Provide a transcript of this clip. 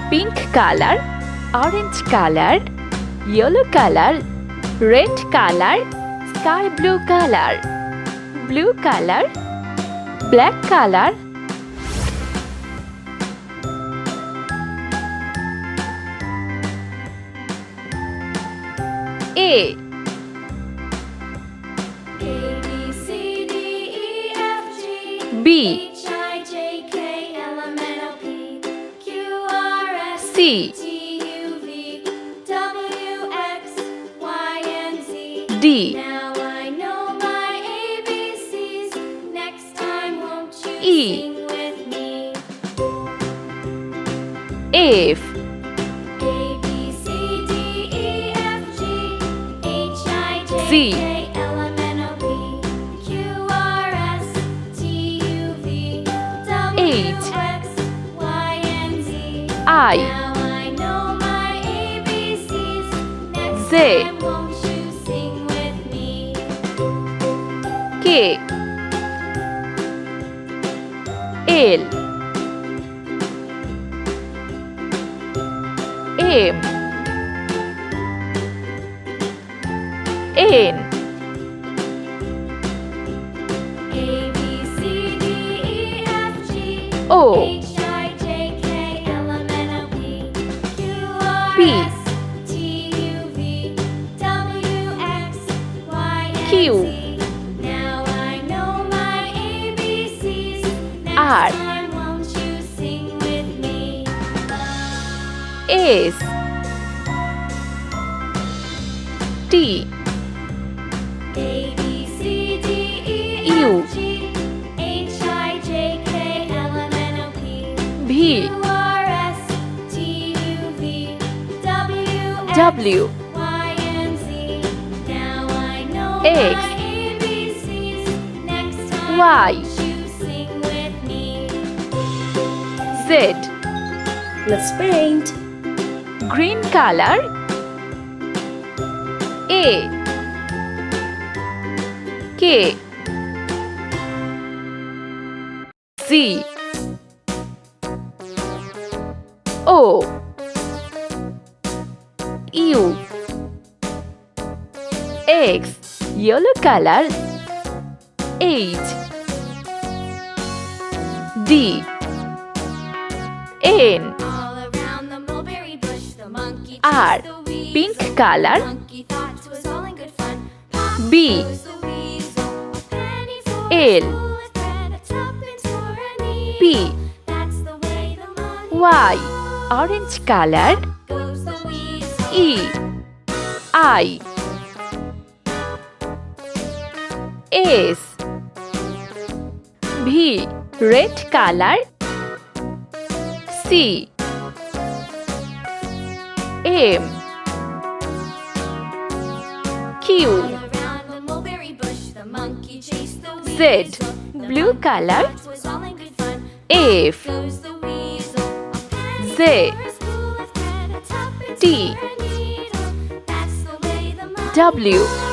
pink color, orange color, yellow color, red color, sky blue color, blue color, black color, A B C D Now I know my ABCs. Next time, won't you E sing with me? F A B C D E F G H I J Z K L M N O P Q R S T U V W X Y and Z. I Now I know my ABCs. Next Z time, won't you sing with me? K L M N A B C D E F G O H I J K L M N O P Q R P S T U V W X Y and Q Z. Now I know my ABCs. R Next time, won't you sing with me? S T A B C D E U F G H I J K L M N O P V Q R S T U V W W Y and Z. Now I know X my ABCs. Next time, Y won't you sing with me? Z Let's paint. green color A K Z O U X yellow color H D N All around the mulberry bush, the monkey R chased the weasel. pink color The monkey thought it was all in good fun. Pop B goes the weasel, a penny for L a spool of thread, a tuppence for a needle. P That's the way the money Y orange color goes the weasel. E I S V red color C M Q All around the mulberry bush, the monkey chased the Z weasel. The blue monkey color thought it was all in good fun. F Goes the weasel, a penny Z for a spool of thread, a tuppence T for a needle. That's the way the money W